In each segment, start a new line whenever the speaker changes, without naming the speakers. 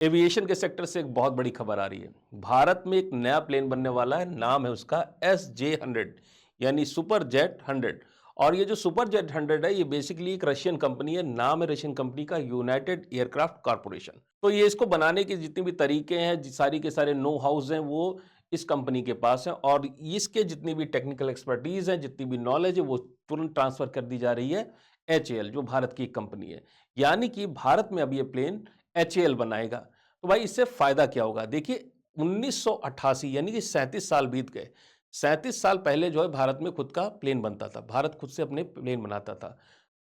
Aviation के sector से एक बहुत बड़ी खबर आ रही है। भारत में एक नया प्लेन बनने वाला है, नाम है उसका SJ-100 यानी सुपर जेट 100। और ये जो सुपर जेट 100 है, ये बेसिकली एक रशियन कंपनी है, नाम है रशियन कंपनी का यूनाइटेड एयरक्राफ्ट कॉर्पोरेशन। तो ये इसको बनाने के जितने भी तरीके हैं, सारी के सारे नो हाउस हैं, वो इस कंपनी के पास हैं। और इसके जितनी भी टेक्निकल एक्सपर्टीज है, जितनी भी नॉलेज है, वो तुरंत ट्रांसफर कर दी जा रही है HAL, जो भारत की एक कंपनी है। यानी कि भारत में अब ये प्लेन HAL बनाएगा। तो भाई इससे फायदा क्या होगा? देखिए, 1988 यानी कि 37 साल बीत गए। 37 साल पहले जो है भारत में खुद का प्लेन बनता था, भारत खुद से अपने प्लेन बनाता था।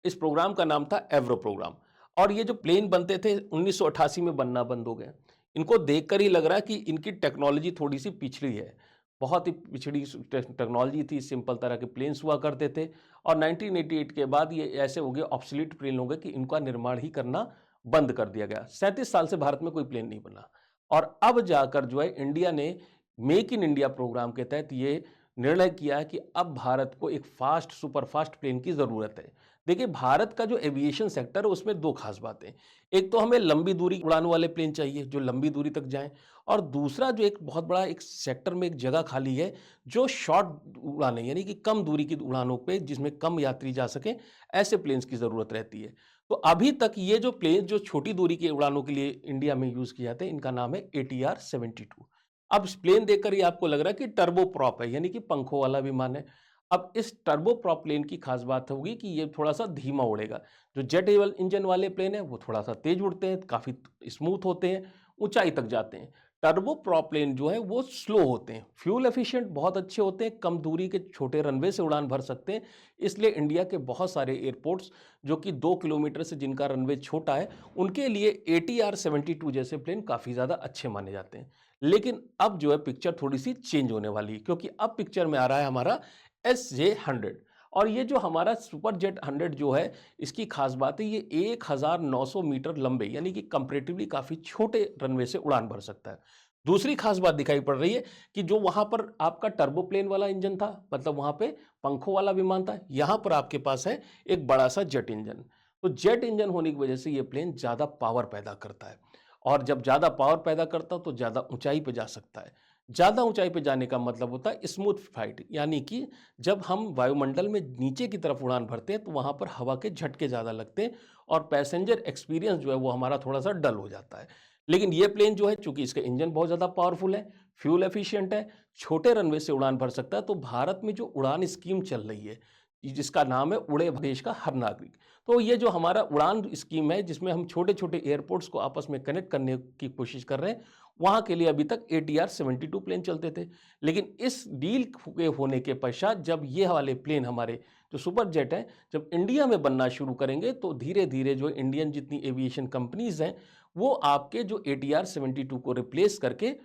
इस प्रोग्राम का नाम था एवरो प्रोग्राम। और ये जो प्लेन बनते थे 1988 में बनना बंद हो गए। इनको देखकर ही लग रहा है कि इनकी टेक्नोलॉजी थोड़ी सी पिछड़ी है। बहुत ही पिछड़ी टेक्नोलॉजी थी, सिंपल तरह के प्लेन्स हुआ करते थे। और 1988 के बाद ये ऐसे हो गए, ऑब्सोलीट प्लेन हो गए कि इनका निर्माण ही करना बंद कर दिया गया। 37 साल से भारत में कोई प्लेन नहीं बना। और अब जाकर जो है इंडिया ने मेक इन इंडिया प्रोग्राम के तहत ये निर्णय किया है कि अब भारत को एक फास्ट सुपर फास्ट प्लेन की जरूरत है। देखिए, भारत का जो एविएशन सेक्टर है उसमें दो खास बातें। एक तो हमें लंबी दूरी उड़ान वाले प्लेन चाहिए जो लंबी दूरी तक जाएं। और दूसरा जो एक बहुत बड़ा एक सेक्टर में एक जगह खाली है, जो शॉर्ट उड़ानें यानी कि कम दूरी की उड़ानों पे जिसमें कम यात्री जा सके, ऐसे प्लेन्स की जरूरत रहती है। तो अभी तक ये जो प्लेन जो छोटी दूरी के उड़ानों के लिए इंडिया में यूज किए जाते हैं, इनका नाम है ATR-72। अब इस प्लेन देखकर ही आपको लग रहा है कि टर्बो प्रॉप है, यानी कि पंखों वाला विमान है। अब इस टर्बो प्रॉप प्लेन की खास बात होगी कि ये थोड़ा सा धीमा उड़ेगा। जो जेट इंजन वाले प्लेन है वो थोड़ा सा तेज उड़ते हैं, काफी स्मूथ होते हैं, ऊंचाई तक जाते हैं। टर्बो प्रॉप प्लेन जो है वो स्लो होते हैं, फ्यूल एफिशिएंट बहुत अच्छे होते हैं, कम दूरी के छोटे रनवे से उड़ान भर सकते हैं। इसलिए इंडिया के बहुत सारे एयरपोर्ट्स जो कि 2 किलोमीटर से जिनका रनवे छोटा है, उनके लिए ATR-72 जैसे प्लेन काफ़ी ज़्यादा अच्छे माने जाते हैं। लेकिन अब जो है पिक्चर थोड़ी सी चेंज होने वाली है, क्योंकि अब पिक्चर में आ रहा है हमारा SJ-100। और ये जो हमारा सुपर जेट 100 जो है, इसकी खास बात है ये 1900 मीटर लंबे यानी कि कंपैरेटिवली काफ़ी छोटे रनवे से उड़ान भर सकता है। दूसरी खास बात दिखाई पड़ रही है कि जो वहां पर आपका टर्बो प्लेन वाला इंजन था, मतलब वहां पे पंखों वाला विमान था, यहां पर आपके पास है एक बड़ा सा जेट इंजन। तो जेट इंजन होने की वजह से ये प्लेन ज्यादा पावर पैदा करता है। और जब ज्यादा पावर पैदा करता है तो ज्यादा ऊंचाई पे जा सकता है। ज्यादा ऊंचाई पे जाने का मतलब होता है स्मूथ फ्लाइट, यानी कि जब हम वायुमंडल में नीचे की तरफ उड़ान भरते हैं तो वहां पर हवा के झटके ज्यादा लगते हैं और पैसेंजर एक्सपीरियंस जो है वो हमारा थोड़ा सा डल हो जाता है। लेकिन ये प्लेन जो है, चूंकि इसका इंजन बहुत ज्यादा पावरफुल है, फ्यूल एफिशिएंट है, छोटे रनवे से उड़ान भर सकता है, तो भारत में जो उड़ान स्कीम चल रही है जिसका नाम है उड़े देश का हर नागरिक, तो ये जो हमारा उड़ान स्कीम है जिसमें हम छोटे छोटे एयरपोर्ट्स को आपस में कनेक्ट करने की कोशिश कर रहे हैं, वहां के लिए अभी तक ATR-72 प्लेन चलते थे। लेकिन इस डील के होने के पश्चात जब ये वाले प्लेन हमारे जो सुपर जेट हैं जब इंडिया में बनना शुरू करेंगे, तो धीरे धीरे जो इंडियन जितनी एविएशन कंपनीज हैं वो आपके जो ATR-72 को रिप्लेस करके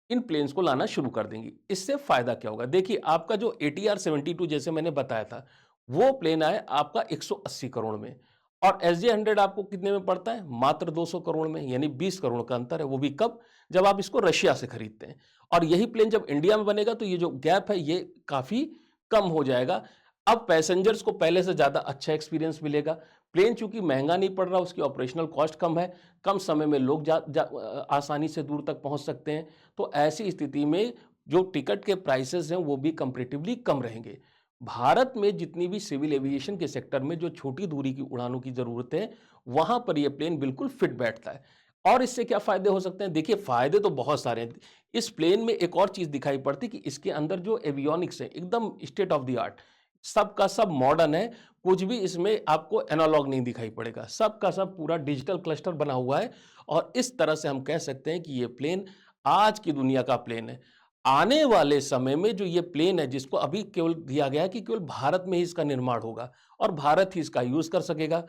इन प्लेन्स को लाना शुरू कर देंगी। इससे फायदा क्या होगा? देखिए, आपका जो ATR-72 जैसे मैंने बताया था, वो प्लेन आए आपका 180 करोड़ में। और SJ-100 आपको कितने में पड़ता है? मात्र 200 करोड़ में, यानी 20 करोड़ का अंतर है। वो भी कब? जब आप इसको रशिया से खरीदते हैं। और यही प्लेन जब इंडिया में बनेगा तो ये जो गैप है ये काफी कम हो जाएगा। अब पैसेंजर्स को पहले से ज्यादा अच्छा एक्सपीरियंस मिलेगा। प्लेन चूंकि महंगा नहीं पड़ रहा, उसकी ऑपरेशनल कॉस्ट कम है, कम समय में लोग आसानी से दूर तक पहुंच सकते हैं। तो ऐसी स्थिति में जो टिकट के प्राइसेस हैं वो भी कंपैरेटिवली कम रहेंगे। भारत में जितनी भी सिविल एविएशन के सेक्टर में जो छोटी दूरी की उड़ानों की जरूरत है, वहां पर यह प्लेन बिल्कुल फिट बैठता है। और इससे क्या फायदे हो सकते हैं? देखिए, फायदे तो बहुत सारे हैं। इस प्लेन में एक और चीज दिखाई पड़ती है कि इसके अंदर जो एवियोनिक्स है एकदम स्टेट ऑफ द आर्ट, सब का सब मॉडर्न है। कुछ भी इसमें आपको एनालॉग नहीं दिखाई पड़ेगा, सब का सब पूरा डिजिटल क्लस्टर बना हुआ है। और इस तरह से हम कह सकते हैं कि ये प्लेन आज की दुनिया का प्लेन है। आने वाले समय में जो ये प्लेन है जिसको अभी केवल दिया गया है कि केवल भारत में ही इसका निर्माण होगा और भारत ही इसका यूज कर सकेगा।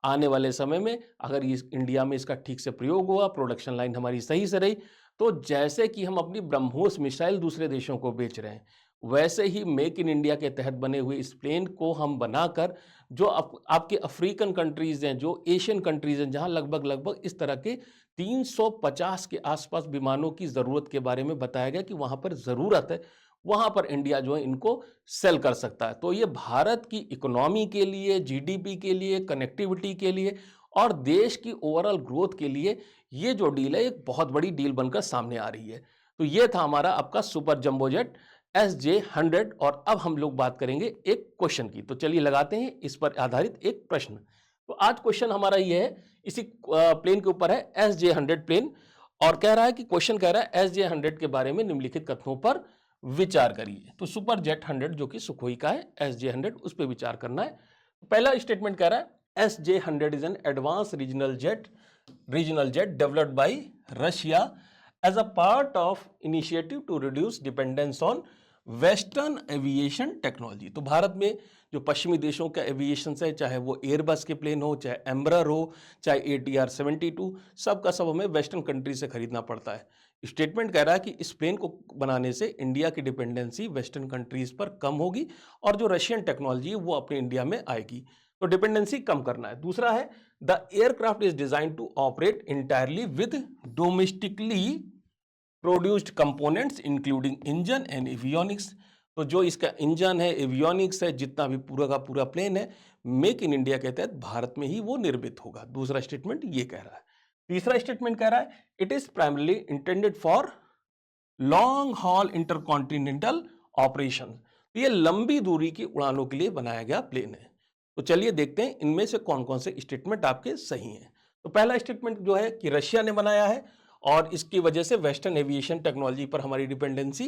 आने वाले समय में अगर इस इंडिया में इसका ठीक से प्रयोग हुआ, प्रोडक्शन लाइन हमारी सही से रही, तो जैसे कि हम अपनी ब्रह्मोस मिसाइल दूसरे देशों को बेच रहे हैं, वैसे ही मेक इन इंडिया के तहत बने हुए इस प्लेन को हम बनाकर जो आपके अफ्रीकन कंट्रीज हैं, जो एशियन कंट्रीज हैं, जहां लगभग लगभग इस तरह के 350 के आसपास विमानों की जरूरत के बारे में बताया गया कि वहां पर जरूरत है, वहां पर इंडिया जो है इनको सेल कर सकता है। तो ये भारत की इकोनॉमी के लिए, GDP के लिए, कनेक्टिविटी के लिए और देश की ओवरऑल ग्रोथ के लिए ये जो डील है एक बहुत बड़ी डील बनकर सामने आ रही है। तो ये था हमारा आपका सुपर जंबो जेट SJ-100 और अब हम लोग बात करेंगे एक क्वेश्चन की। तो चलिए लगाते हैं इस पर आधारित एक प्रश्न। तो आज क्वेश्चन हमारा ये है, इसी प्लेन के ऊपर है SJ-100 प्लेन और कह रहा है कि क्वेश्चन कह रहा है SJ-100 के बारे में निम्नलिखित कथनों पर विचार करिए। तो सुपर जेट 100 जो कि सुखोई का है, SJ-100 उस पर विचार करना है। पहला स्टेटमेंट कह रहा है SJ-100 is an advance regional jet developed by Russia as a part of initiative to reduce dependence on western aviation technology. तो भारत में जो पश्चिमी देशों का एविएशन है, चाहे वो एयरबस के प्लेन हो, चाहे एम्ब्रर हो, चाहे ATR-72, सब का सब हमें वेस्टर्न कंट्री से खरीदना पड़ता है। स्टेटमेंट कह रहा है कि इस प्लेन को बनाने से इंडिया की डिपेंडेंसी वेस्टर्न कंट्रीज पर कम होगी और जो रशियन टेक्नोलॉजी है वो अपने इंडिया में आएगी, तो डिपेंडेंसी कम करना है। दूसरा है the aircraft is design to operate entirely with domestically produced components including engine and avionics. तो जो इसका इंजन है, एवियोनिक्स है, जितना भी पूरा का पूरा प्लेन है, मेक इन इंडिया के तहत भारत में ही वो निर्मित होगा। दूसरा स्टेटमेंट ये कह रहा है। तीसरा स्टेटमेंट कह रहा है it is primarily intended for long haul intercontinental operation. ये लंबी दूरी की उड़ानों के लिए बनाया गया प्लेन है। तो चलिए देखते हैं इनमें से कौन कौन से स्टेटमेंट आपके सही हैं। तो पहला स्टेटमेंट जो है कि रशिया ने बनाया है और इसकी वजह से वेस्टर्न एविएशन टेक्नोलॉजी पर हमारी डिपेंडेंसी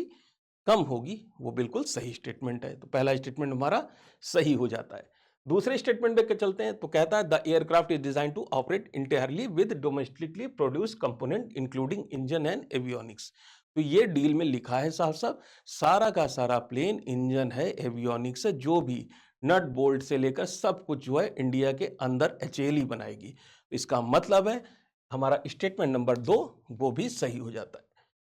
कम होगी, वो बिल्कुल सही स्टेटमेंट है। तो पहला स्टेटमेंट हमारा सही हो जाता है। दूसरे स्टेटमेंट पे चलते हैं। तो कहता है the aircraft is design to operate entirely with domestically produce component including engine and avionics. तो ये डील में लिखा है साहब सारा का सारा प्लेन इंजन है, एवियोनिक्स है, जो भी नट बोल्ट से लेकर सब कुछ जो है इंडिया के अंदर HAL बनाएगी। इसका मतलब है हमारा स्टेटमेंट नंबर 2 वो भी सही हो जाता है।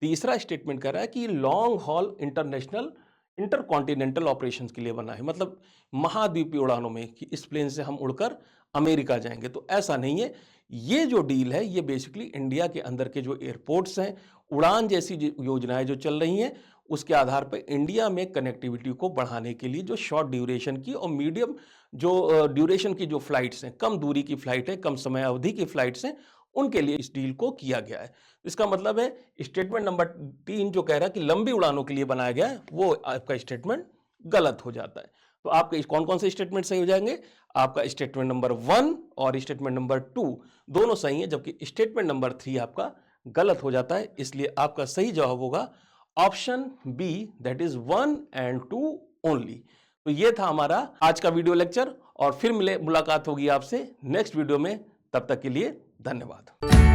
तीसरा स्टेटमेंट कह रहा है कि long haul international intercontinental operations के लिए बना है, मतलब महाद्वीपीय उड़ानों में कि इस प्लेन से हम उड़कर अमेरिका जाएंगे। तो ऐसा नहीं है, ये जो डील है ये बेसिकली इंडिया के अंदर के जो एयरपोर्ट्स हैं, उड़ान जैसी योजनाएं जो चल रही हैं, उसके आधार पर इंडिया में कनेक्टिविटी को बढ़ाने के लिए जो शॉर्ट ड्यूरेशन की और मीडियम जो ड्यूरेशन की जो फ्लाइट्स हैं, कम दूरी की फ्लाइट है, कम समय अवधि की फ्लाइट्स हैं, उनके लिए इस डील को किया गया है। इसका मतलब है स्टेटमेंट नंबर 3 जो कह रहा है कि लंबी उड़ानों के लिए बनाया गया है, वो आपका स्टेटमेंट गलत हो जाता है। तो आपके कौन कौन से स्टेटमेंट सही हो जाएंगे? आपका स्टेटमेंट नंबर 1 और स्टेटमेंट नंबर 2 दोनों सही है, जबकि स्टेटमेंट नंबर 3 आपका गलत हो जाता है। इसलिए आपका सही जवाब होगा option B, that is 1 and 2 only. तो ये था हमारा आज का वीडियो लेक्चर और फिर मुलाकात होगी आपसे नेक्स्ट वीडियो में। तब तक के लिए धन्यवाद।